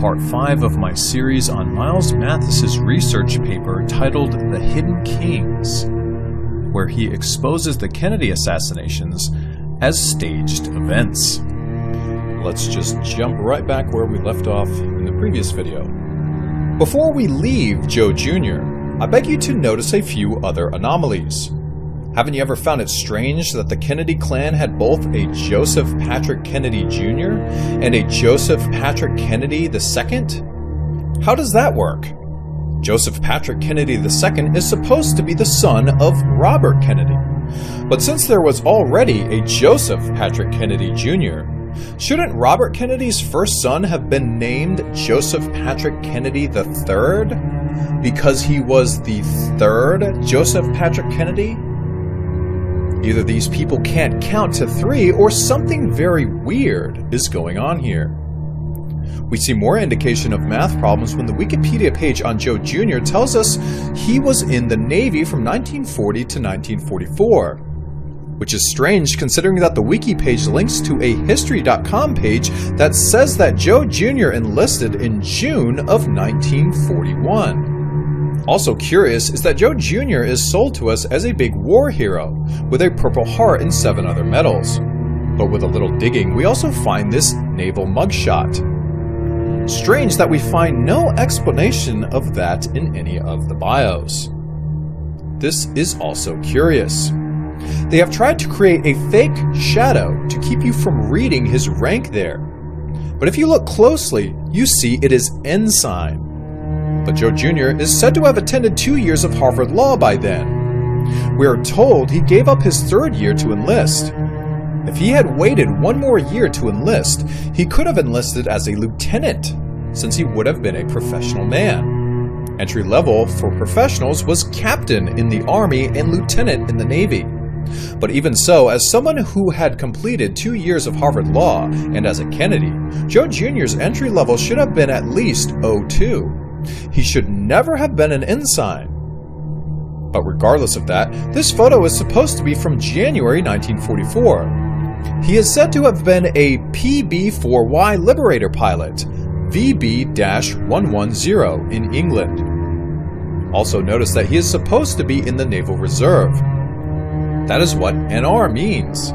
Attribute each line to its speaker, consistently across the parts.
Speaker 1: part 5 of my series on Miles Mathis's research paper titled The Hidden Kings, where he exposes the Kennedy assassinations as staged events. Let's just jump right back where we left off in the previous video. Before we leave Joe Jr., I beg you to notice a few other anomalies. Haven't you ever found it strange that the Kennedy clan had both a Joseph Patrick Kennedy Jr. and a Joseph Patrick Kennedy II? How does that work? Joseph Patrick Kennedy II is supposed to be the son of Robert Kennedy. But since there was already a Joseph Patrick Kennedy Jr., shouldn't Robert Kennedy's first son have been named Joseph Patrick Kennedy III? Because he was the third Joseph Patrick Kennedy? Either these people can't count to 3 or something very weird is going on here. We see more indication of math problems when the Wikipedia page on Joe Jr. tells us he was in the Navy from 1940 to 1944. Which is strange considering that the wiki page links to a history.com page that says that Joe Jr. enlisted in June of 1941. Also curious is that Joe Jr. is sold to us as a big war hero, with a Purple Heart and 7 other medals. But with a little digging, we also find this naval mugshot. Strange that we find no explanation of that in any of the bios. This is also curious. They have tried to create a fake shadow to keep you from reading his rank there. But if you look closely, you see it is ensign. But Joe Jr. is said to have attended 2 years of Harvard Law by then. We are told he gave up his 3rd year to enlist. If he had waited 1 more year to enlist, he could have enlisted as a lieutenant, since he would have been a professional man. Entry level for professionals was captain in the Army and lieutenant in the Navy. But even so, as someone who had completed 2 years of Harvard Law and as a Kennedy, Joe Jr.'s entry level should have been at least O2. He should never have been an ensign. But regardless of that, this photo is supposed to be from January 1944. He is said to have been a PB-4Y Liberator pilot, VB-110 in England. Also notice that he is supposed to be in the Naval Reserve. That is what NR means.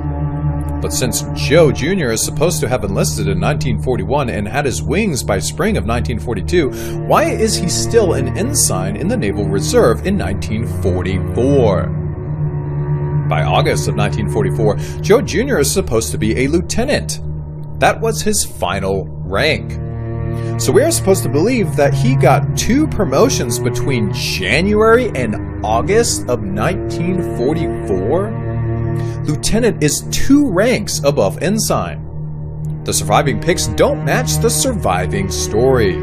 Speaker 1: But since Joe Jr. is supposed to have enlisted in 1941 and had his wings by spring of 1942, why is he still an ensign in the Naval Reserve in 1944? By August of 1944, Joe Jr. is supposed to be a lieutenant. That was his final rank. So we are supposed to believe that he got 2 promotions between January and August of 1944? Lieutenant is 2 ranks above ensign. The surviving pics don't match the surviving story.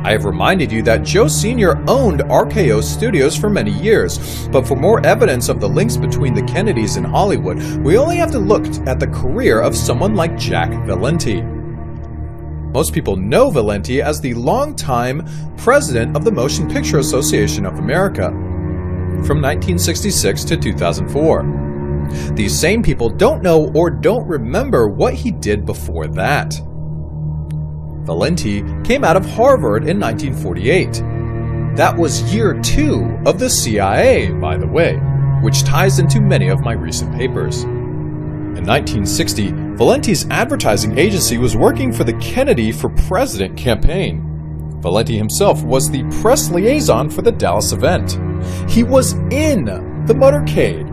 Speaker 1: I have reminded you that Joe Sr. owned RKO Studios for many years, but for more evidence of the links between the Kennedys and Hollywood, we only have to look at the career of someone like Jack Valenti. Most people know Valenti as the longtime president of the Motion Picture Association of America from 1966 to 2004. These same people don't know or don't remember what he did before that. Valenti came out of Harvard in 1948. That was year 2 of the CIA, by the way, which ties into many of my recent papers. In 1960, Valenti's advertising agency was working for the Kennedy for President campaign. Valenti himself was the press liaison for the Dallas event. He was in the motorcade.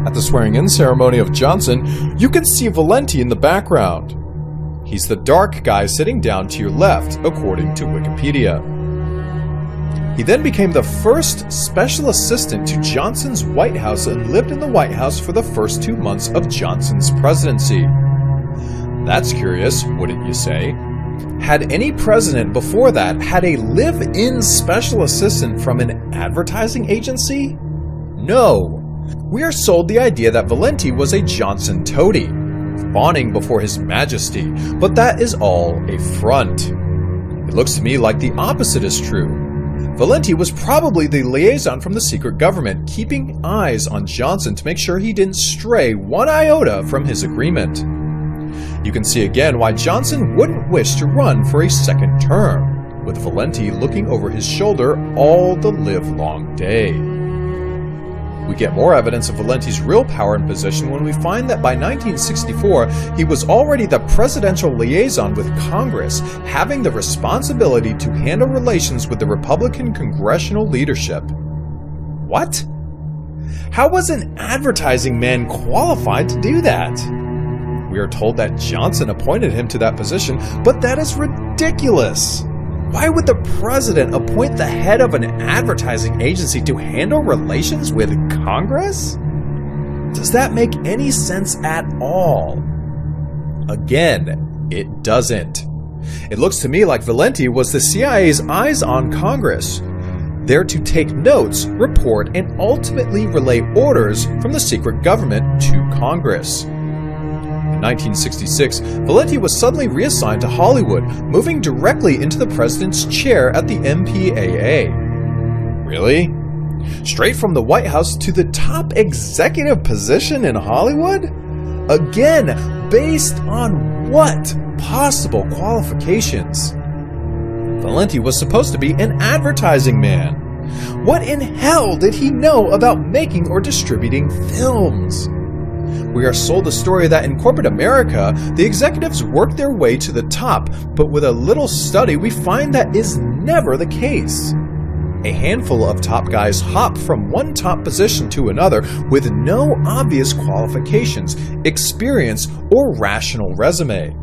Speaker 1: At the swearing-in ceremony of Johnson, you can see Valenti in the background. He's the dark guy sitting down to your left, according to Wikipedia. He then became the first special assistant to Johnson's White House and lived in the White House for the first 2 months of Johnson's presidency. That's curious, wouldn't you say? Had any president before that had a live-in special assistant from an advertising agency? No. We are sold the idea that Valenti was a Johnson toady, fawning before His Majesty, but that is all a front. It looks to me like the opposite is true. Valenti was probably the liaison from the secret government, keeping eyes on Johnson to make sure he didn't stray 1 iota from his agreement. You can see again why Johnson wouldn't wish to run for a second term, with Valenti looking over his shoulder all the livelong day. We get more evidence of Valenti's real power and position when we find that by 1964, he was already the presidential liaison with Congress, having the responsibility to handle relations with the Republican congressional leadership. What? How was an advertising man qualified to do that? We are told that Johnson appointed him to that position, but that is ridiculous. Why would the president appoint the head of an advertising agency to handle relations with Congress? Does that make any sense at all? Again, it doesn't. It looks to me like Valenti was the CIA's eyes on Congress, there to take notes, report, and ultimately relay orders from the secret government to Congress. In 1966, Valenti was suddenly reassigned to Hollywood, moving directly into the president's chair at the MPAA. Really? Straight from the White House to the top executive position in Hollywood? Again, based on what possible qualifications? Valenti was supposed to be an advertising man. What in hell did he know about making or distributing films? We are sold the story that in corporate America, the executives work their way to the top, but with a little study, we find that is never the case. A handful of top guys hop from one top position to another with no obvious qualifications, experience, or rational resume.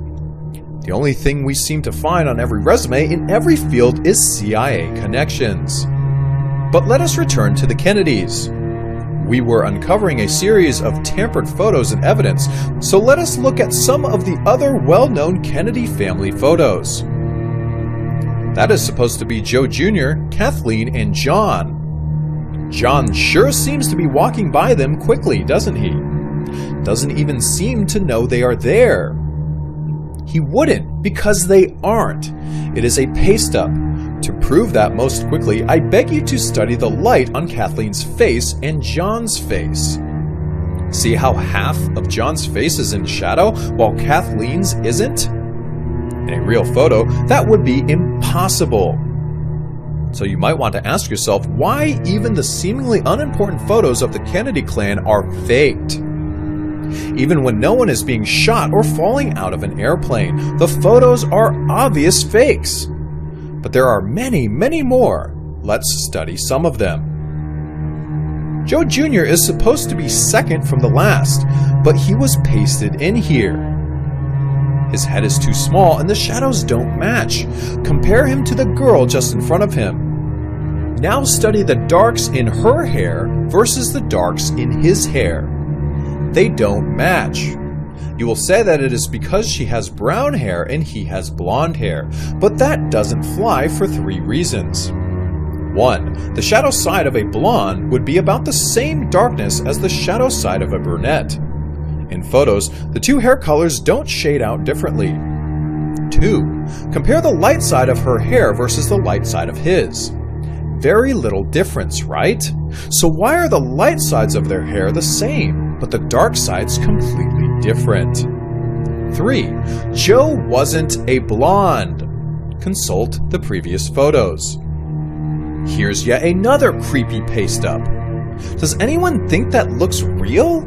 Speaker 1: The only thing we seem to find on every resume in every field is CIA connections. But let us return to the Kennedys. We were uncovering a series of tampered photos and evidence, so let us look at some of the other well-known Kennedy family photos. That is supposed to be Joe Jr., Kathleen, and John. John sure seems to be walking by them quickly, doesn't he? Doesn't even seem to know they are there. He wouldn't, because they aren't. It is a paste-up. To prove that most quickly, I beg you to study the light on Kathleen's face and John's face. See how half of John's face is in shadow while Kathleen's isn't? In a real photo, that would be impossible. So you might want to ask yourself why even the seemingly unimportant photos of the Kennedy clan are faked. Even when no one is being shot or falling out of an airplane, the photos are obvious fakes. But there are many, many more. Let's study some of them. Joe Jr. is supposed to be second from the last, but he was pasted in here. His head is too small and the shadows don't match. Compare him to the girl just in front of him. Now study the darks in her hair versus the darks in his hair. They don't match. You will say that it is because she has brown hair and he has blonde hair, but that doesn't fly for 3 reasons. 1. The shadow side of a blonde would be about the same darkness as the shadow side of a brunette. In photos, the 2 hair colors don't shade out differently. 2. Compare the light side of her hair versus the light side of his. Very little difference, right? So why are the light sides of their hair the same, but the dark sides completely different? 3. Joe wasn't a blonde. Consult the previous photos. Here's yet another creepy paste-up. Does anyone think that looks real?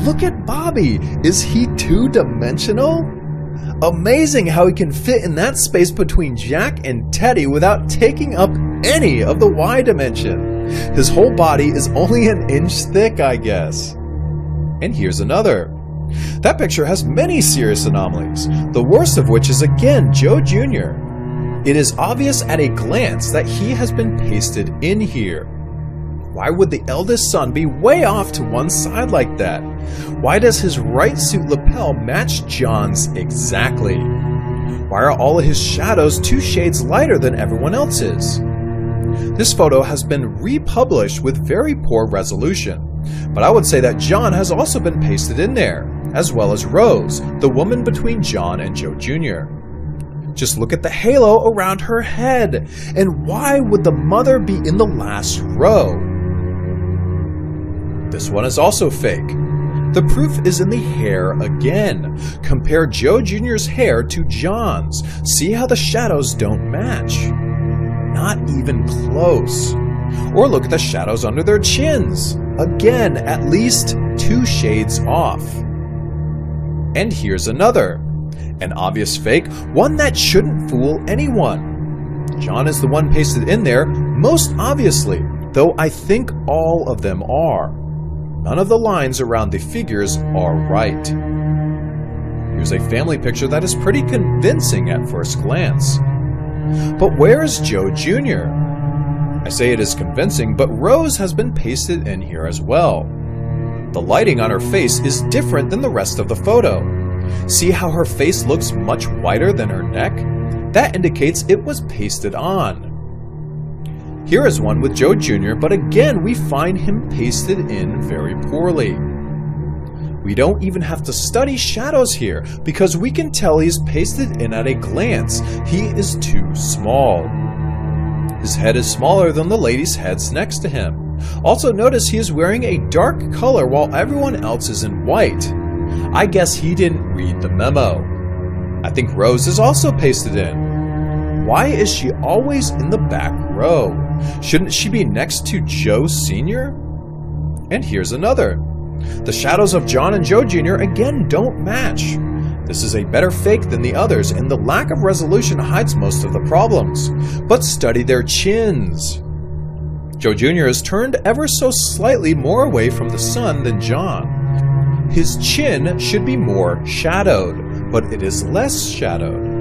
Speaker 1: Look at Bobby. Is he 2-dimensional? Amazing how he can fit in that space between Jack and Teddy without taking up any of the Y dimension. His whole body is only an inch thick, I guess. And here's another. That picture has many serious anomalies, the worst of which is again Joe Jr. It is obvious at a glance that he has been pasted in here. Why would the eldest son be way off to one side like that? Why does his right suit lapel match John's exactly? Why are all of his shadows 2 shades lighter than everyone else's? This photo has been republished with very poor resolution, but I would say that John has also been pasted in there, as well as Rose, the woman between John and Joe Jr. Just look at the halo around her head, and why would the mother be in the last row? This one is also fake. The proof is in the hair again. Compare Joe Jr.'s hair to John's. See how the shadows don't match? Not even close. Or look at the shadows under their chins. Again, at least 2 shades off. And here's another. An obvious fake, one that shouldn't fool anyone. John is the one pasted in there, most obviously, though I think all of them are. None of the lines around the figures are right. Here's a family picture that is pretty convincing at first glance. But where is Joe Jr.? I say it is convincing, but Rose has been pasted in here as well. The lighting on her face is different than the rest of the photo. See how her face looks much wider than her neck? That indicates it was pasted on. Here is one with Joe Jr., but again we find him pasted in very poorly. We don't even have to study shadows here, because we can tell he's pasted in at a glance. He is too small. His head is smaller than the ladies' heads next to him. Also notice he is wearing a dark color while everyone else is in white. I guess he didn't read the memo. I think Rose is also pasted in. Why is she always in the back row? Shouldn't she be next to Joe Sr.? And here's another. The shadows of John and Joe Jr. again don't match. This is a better fake than the others, and the lack of resolution hides most of the problems. But study their chins. Joe Jr. is turned ever so slightly more away from the sun than John. His chin should be more shadowed, but it is less shadowed.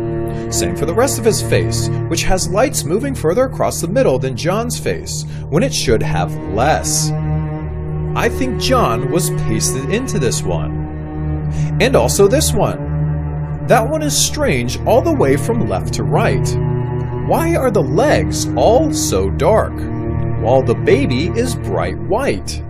Speaker 1: Same for the rest of his face, which has lights moving further across the middle than John's face, when it should have less. I think John was pasted into this one. And also this one. That one is strange all the way from left to right. Why are the legs all so dark, while the baby is bright white?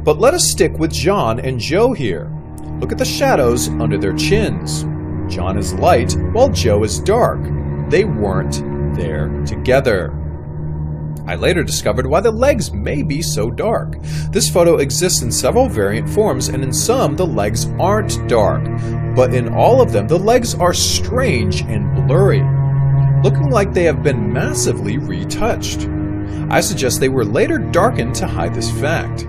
Speaker 1: But let us stick with John and Joe here. Look at the shadows under their chins. John is light, while Joe is dark. They weren't there together. I later discovered why the legs may be so dark. This photo exists in several variant forms, and in some the legs aren't dark, but in all of them the legs are strange and blurry, looking like they have been massively retouched. I suggest they were later darkened to hide this fact.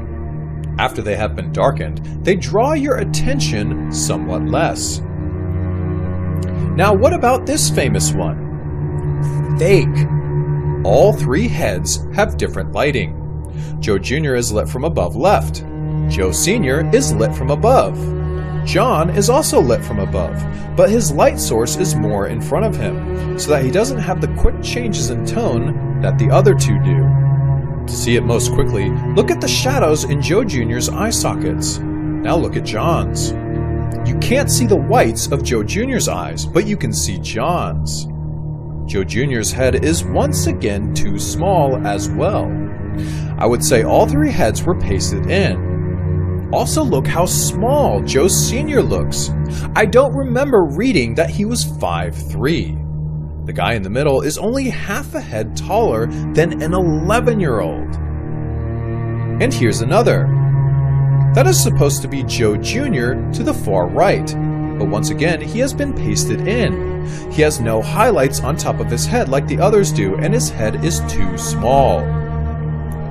Speaker 1: After they have been darkened, they draw your attention somewhat less. Now what about this famous one? Fake. All 3 heads have different lighting. Joe Jr. is lit from above left. Joe Sr. is lit from above. John is also lit from above, but his light source is more in front of him, so that he doesn't have the quick changes in tone that the other 2 do. To see it most quickly, look at the shadows in Joe Jr.'s eye sockets. Now look at John's. You can't see the whites of Joe Jr.'s eyes, but you can see John's. Joe Jr.'s head is once again too small as well. I would say all 3 heads were pasted in. Also look how small Joe Sr. looks. I don't remember reading that he was 5'3". The guy in the middle is only half a head taller than an 11-year-old. And here's another. That is supposed to be Joe Jr. to the far right, but once again he has been pasted in. He has no highlights on top of his head like the others do, and his head is too small.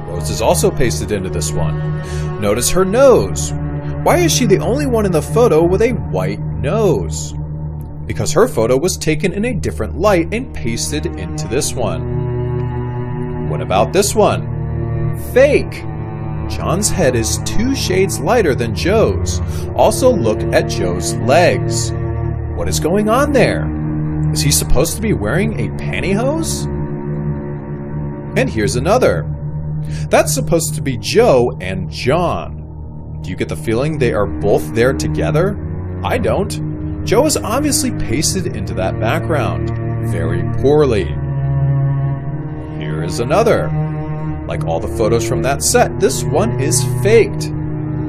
Speaker 1: Rose is also pasted into this one. Notice her nose. Why is she the only one in the photo with a white nose? Because her photo was taken in a different light and pasted into this one. What about this one? Fake. John's head is 2 shades lighter than Joe's. Also look at Joe's legs. What is going on there? Is he supposed to be wearing a pantyhose? And here's another. That's supposed to be Joe and John. Do you get the feeling they are both there together? I don't. Joe is obviously pasted into that background, very poorly. Here is another. Like all the photos from that set, this one is faked.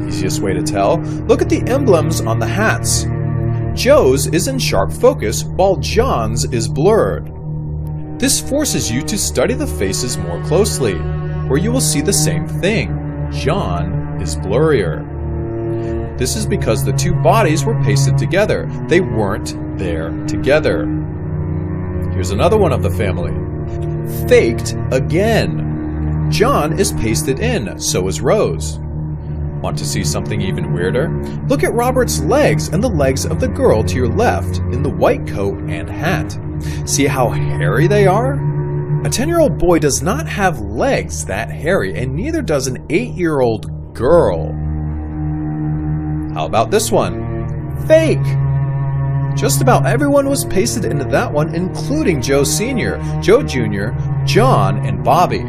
Speaker 1: Easiest way to tell, look at the emblems on the hats. Joe's is in sharp focus, while John's is blurred. This forces you to study the faces more closely, where you will see the same thing. John is blurrier. This is because the two bodies were pasted together. They weren't there together. Here's another one of the family. Faked again. John is pasted in, so is Rose. Want to see something even weirder? Look at Robert's legs and the legs of the girl to your left in the white coat and hat. See how hairy they are? A 10-year-old boy does not have legs that hairy, and neither does an 8-year-old girl. How about this one? Fake! Just about everyone was pasted into that one, including Joe Sr., Joe Jr., John, and Bobby.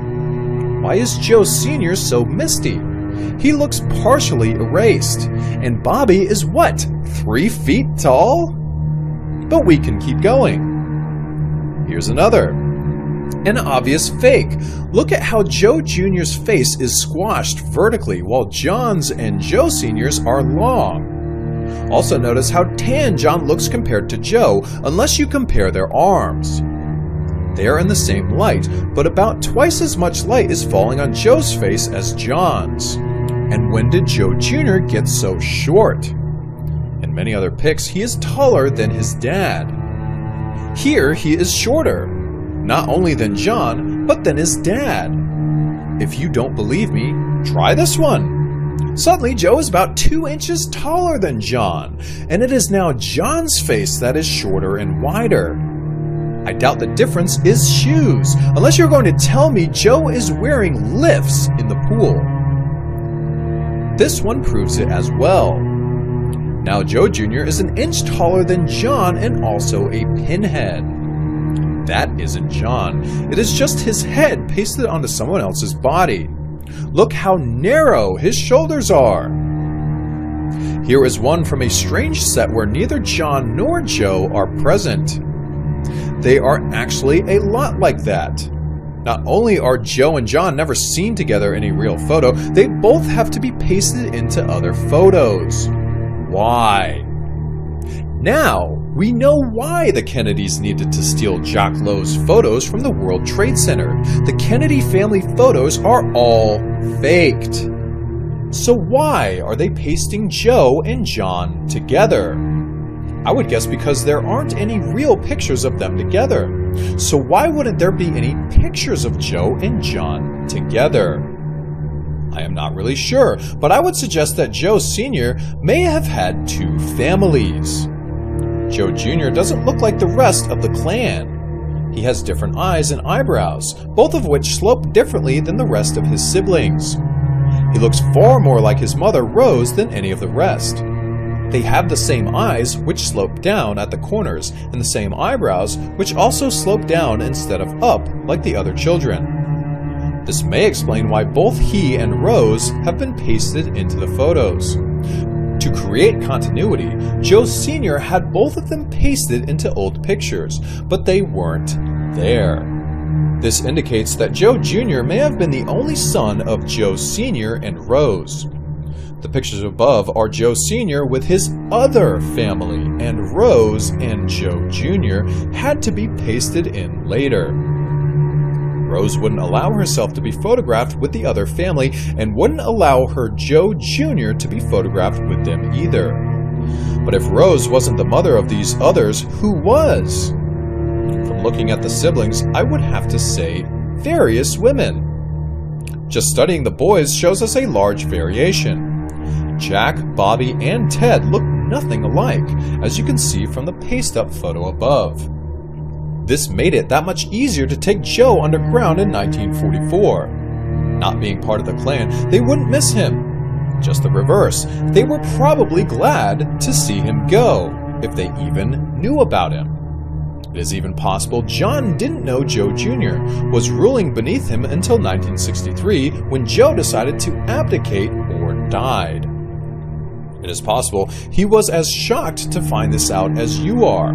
Speaker 1: Why is Joe Sr. so misty? He looks partially erased. And Bobby is what? 3 feet tall? But we can keep going. Here's another. An obvious fake. Look at how Joe Jr.'s face is squashed vertically while John's and Joe Sr.'s are long. Also notice how tan John looks compared to Joe, unless you compare their arms. They are in the same light, but about twice as much light is falling on Joe's face as John's. And when did Joe Jr. get so short? In many other pics, he is taller than his dad. Here, he is shorter, not only than John, but than his dad. If you don't believe me, try this one. Suddenly, Joe is about 2 inches taller than John, and it is now John's face that is shorter and wider. I doubt the difference is shoes, unless you're going to tell me Joe is wearing lifts in the pool. This one proves it as well. Now Joe Jr. is an inch taller than John and also a pinhead. That isn't John. It is just his head pasted onto someone else's body. Look how narrow his shoulders are. Here is one from a strange set where neither John nor Joe are present. They are actually a lot like that. Not only are Joe and John never seen together in a real photo, they both have to be pasted into other photos. Why? Now, we know why the Kennedys needed to steal Jack Lowe's photos from the World Trade Center. The Kennedy family photos are all faked. So why are they pasting Joe and John together? I would guess because there aren't any real pictures of them together. So why wouldn't there be any pictures of Joe and John together? I am not really sure, but I would suggest that Joe Sr. may have had 2 families. Joe Jr. doesn't look like the rest of the clan. He has different eyes and eyebrows, both of which slope differently than the rest of his siblings. He looks far more like his mother, Rose, than any of the rest. They have the same eyes, which slope down at the corners, and the same eyebrows, which also slope down instead of up like the other children. This may explain why both he and Rose have been pasted into the photos. To create continuity, Joe Sr. had both of them pasted into old pictures, but they weren't there. This indicates that Joe Jr. may have been the only son of Joe Sr. and Rose. The pictures above are Joe Sr. with his other family, and Rose and Joe Jr. had to be pasted in later. Rose wouldn't allow herself to be photographed with the other family and wouldn't allow her Joe Jr. to be photographed with them either. But if Rose wasn't the mother of these others, who was? From looking at the siblings, I would have to say various women. Just studying the boys shows us a large variation. Jack, Bobby, and Ted look nothing alike, as you can see from the paste-up photo above. This made it that much easier to take Joe underground in 1944. Not being part of the clan, they wouldn't miss him. Just the reverse. They were probably glad to see him go, if they even knew about him. It is even possible John didn't know Joe Jr., was ruling beneath him until 1963 when Joe decided to abdicate or died. It is possible he was as shocked to find this out as you are.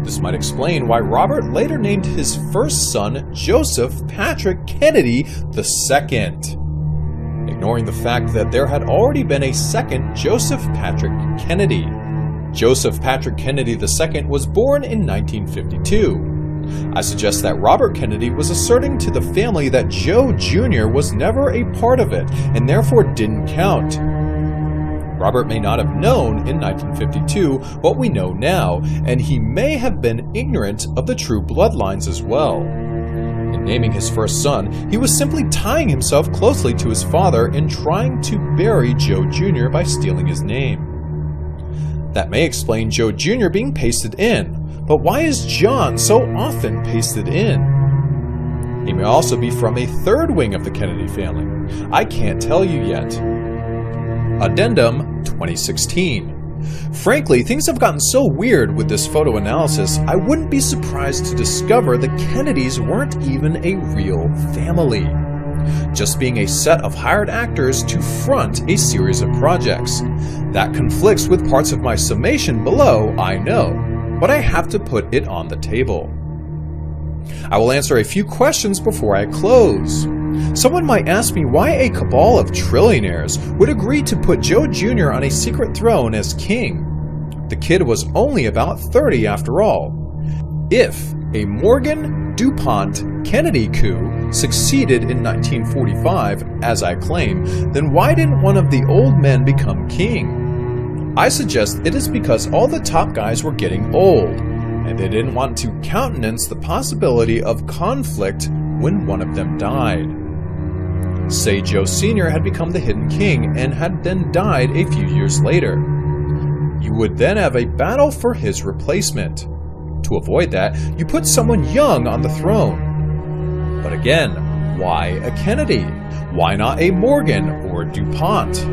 Speaker 1: This might explain why Robert later named his first son Joseph Patrick Kennedy II, ignoring the fact that there had already been a second Joseph Patrick Kennedy. Joseph Patrick Kennedy II was born in 1952. I suggest that Robert Kennedy was asserting to the family that Joe Jr. was never a part of it and therefore didn't count. Robert may not have known in 1952 what we know now, and he may have been ignorant of the true bloodlines as well. In naming his first son, he was simply tying himself closely to his father and trying to bury Joe Jr. by stealing his name. That may explain Joe Jr. being pasted in, but why is John so often pasted in? He may also be from a third wing of the Kennedy family. I can't tell you yet. Addendum 2016. Frankly, things have gotten so weird with this photo analysis, I wouldn't be surprised to discover the Kennedys weren't even a real family, just being a set of hired actors to front a series of projects. That conflicts with parts of my summation below, I know, but I have to put it on the table. I will answer a few questions before I close. Someone might ask me why a cabal of trillionaires would agree to put Joe Jr. on a secret throne as king. The kid was only about 30 after all. If a Morgan DuPont Kennedy coup succeeded in 1945, as I claim, then why didn't one of the old men become king? I suggest it is because all the top guys were getting old, and they didn't want to countenance the possibility of conflict when one of them died. Say Joe Sr. had become the hidden king and had then died a few years later. You would then have a battle for his replacement. To avoid that, you put someone young on the throne. But again, why a Kennedy? Why not a Morgan or DuPont?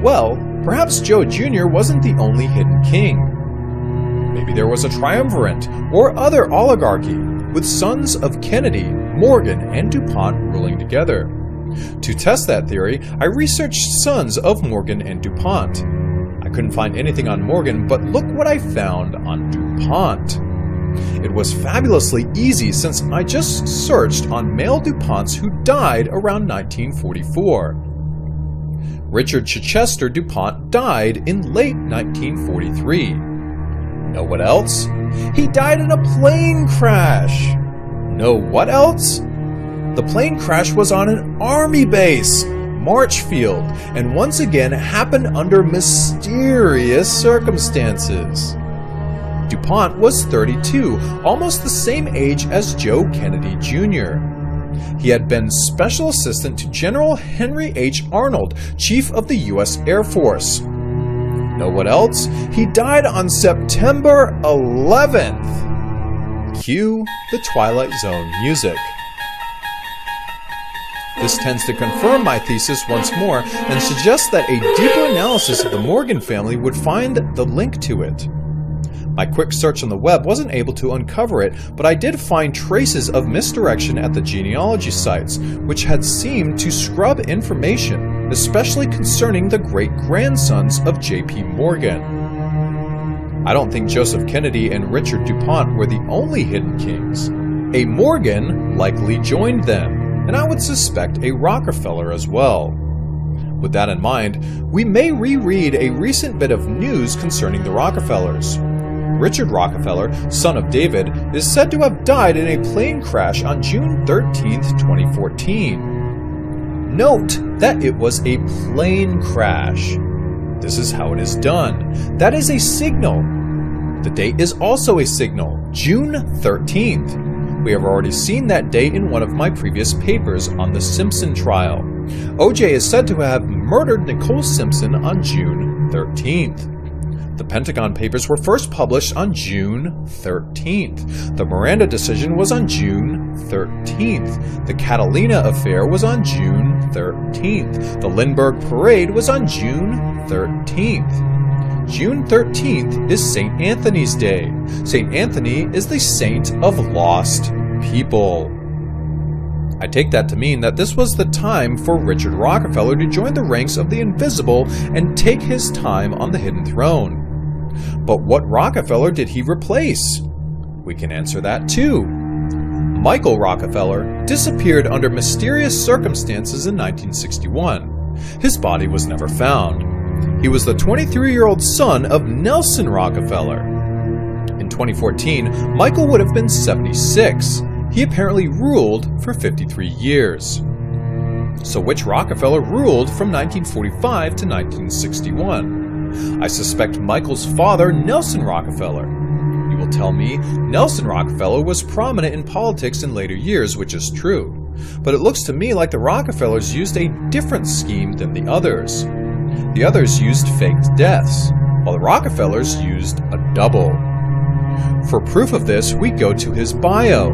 Speaker 1: Well, perhaps Joe Jr. wasn't the only hidden king. Maybe there was a triumvirate or other oligarchy with sons of Kennedy, Morgan, and DuPont ruling together. To test that theory, I researched sons of Morgan and DuPont. I couldn't find anything on Morgan, but look what I found on DuPont. It was fabulously easy since I just searched on male DuPonts who died around 1944. Richard Chichester DuPont died in late 1943. Know what else? He died in a plane crash. Know what else? The plane crash was on an army base, Marchfield, and once again happened under mysterious circumstances. DuPont was 32, almost the same age as Joe Kennedy Jr. He had been special assistant to General Henry H. Arnold, Chief of the U.S. Air Force. Know what else? He died on September 11th. Cue the Twilight Zone music. This tends to confirm my thesis once more and suggests that a deeper analysis of the Morgan family would find the link to it. My quick search on the web wasn't able to uncover it, but I did find traces of misdirection at the genealogy sites, which had seemed to scrub information, especially concerning the great-grandsons of J.P. Morgan. I don't think Joseph Kennedy and Richard DuPont were the only hidden kings. A Morgan likely joined them, and I would suspect a Rockefeller as well. With that in mind, we may reread a recent bit of news concerning the Rockefellers. Richard Rockefeller, son of David, is said to have died in a plane crash on June 13, 2014. Note that it was a plane crash. This is how it is done. That is a signal. The date is also a signal, June 13th. We have already seen that date in one of my previous papers on the Simpson trial. O.J. is said to have murdered Nicole Simpson on June 13th. The Pentagon Papers were first published on June 13th. The Miranda decision was on June 13th. The Catalina affair was on June 13th. The Lindbergh Parade was on June 13th. June 13th is St. Anthony's Day. St. Anthony is the saint of lost people. I take that to mean that this was the time for Richard Rockefeller to join the ranks of the invisible and take his time on the hidden throne. But what Rockefeller did he replace? We can answer that too. Michael Rockefeller disappeared under mysterious circumstances in 1961. His body was never found. He was the 23-year-old son of Nelson Rockefeller. In 2014, Michael would have been 76. He apparently ruled for 53 years. So which Rockefeller ruled from 1945 to 1961? I suspect Michael's father, Nelson Rockefeller. You will tell me Nelson Rockefeller was prominent in politics in later years, which is true. But it looks to me like the Rockefellers used a different scheme than the others. The others used faked deaths, while the Rockefellers used a double. For proof of this, we go to his bio.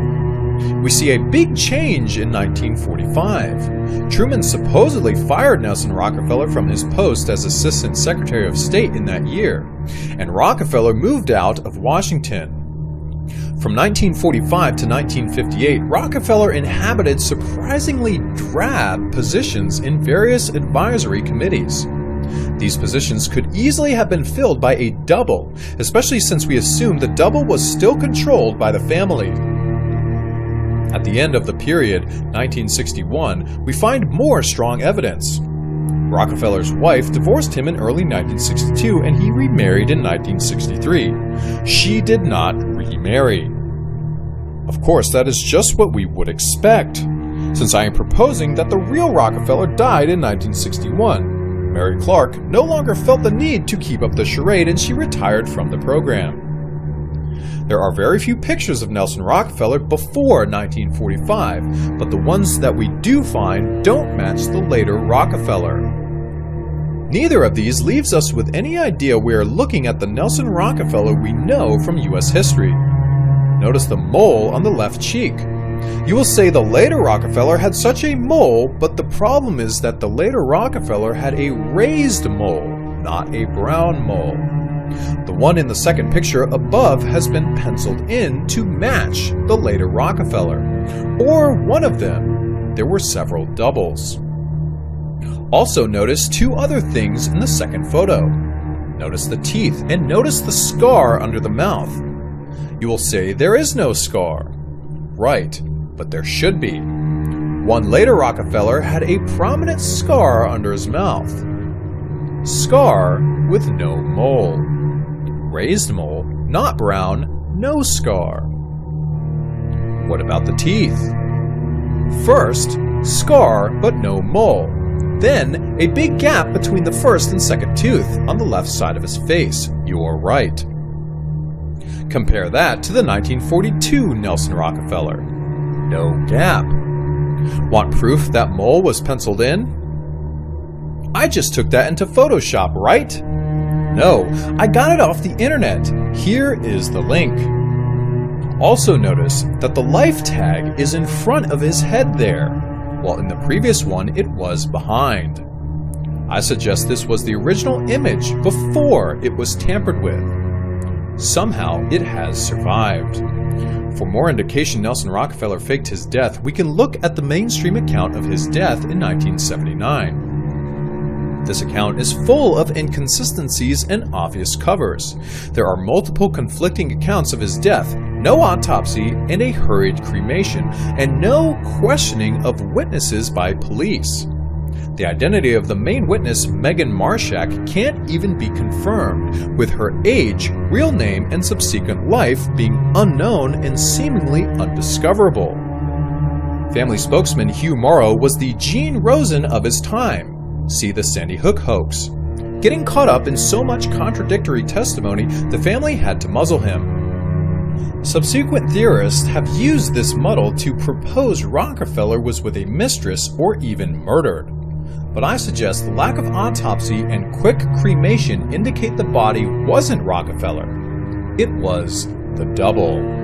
Speaker 1: We see a big change in 1945. Truman supposedly fired Nelson Rockefeller from his post as Assistant Secretary of State in that year, and Rockefeller moved out of Washington. From 1945 to 1958, Rockefeller inhabited surprisingly drab positions in various advisory committees. These positions could easily have been filled by a double, especially since we assume the double was still controlled by the family. At the end of the period, 1961, we find more strong evidence. Rockefeller's wife divorced him in early 1962 and he remarried in 1963. She did not remarry. Of course, that is just what we would expect, since I am proposing that the real Rockefeller died in 1961. Mary Clark no longer felt the need to keep up the charade and she retired from the program. There are very few pictures of Nelson Rockefeller before 1945, but the ones that we do find don't match the later Rockefeller. Neither of these leaves us with any idea we are looking at the Nelson Rockefeller we know from U.S. history. Notice the mole on the left cheek. You will say the later Rockefeller had such a mole, but the problem is that the later Rockefeller had a raised mole, not a brown mole. The one in the second picture above has been penciled in to match the later Rockefeller, or one of them. There were several doubles. Also notice two other things in the second photo. Notice the teeth and notice the scar under the mouth. You will say there is no scar. Right, but there should be. One later Rockefeller had a prominent scar under his mouth. Scar with no mole. Raised mole, not brown, no scar. What about the teeth? First, scar but no mole. Then, a big gap between the first and second tooth on the left side of his face. You're right. Compare that to the 1942 Nelson Rockefeller. No gap. Want proof that mole was penciled in? I just took that into Photoshop, right? No, I got it off the internet. Here is the link. Also notice that the life tag is in front of his head there, while in the previous one it was behind. I suggest this was the original image before it was tampered with. Somehow it has survived. For more indication Nelson Rockefeller faked his death, we can look at the mainstream account of his death in 1979. This account is full of inconsistencies and obvious covers. There are multiple conflicting accounts of his death, no autopsy and a hurried cremation, and no questioning of witnesses by police. The identity of the main witness, Megan Marshak, can't even be confirmed, with her age, real name, and subsequent life being unknown and seemingly undiscoverable. Family spokesman Hugh Morrow was the Gene Rosen of his time. See the Sandy Hook hoax. Getting caught up in so much contradictory testimony, the family had to muzzle him. Subsequent theorists have used this muddle to propose Rockefeller was with a mistress or even murdered. But I suggest the lack of autopsy and quick cremation indicate the body wasn't Rockefeller. It was the double.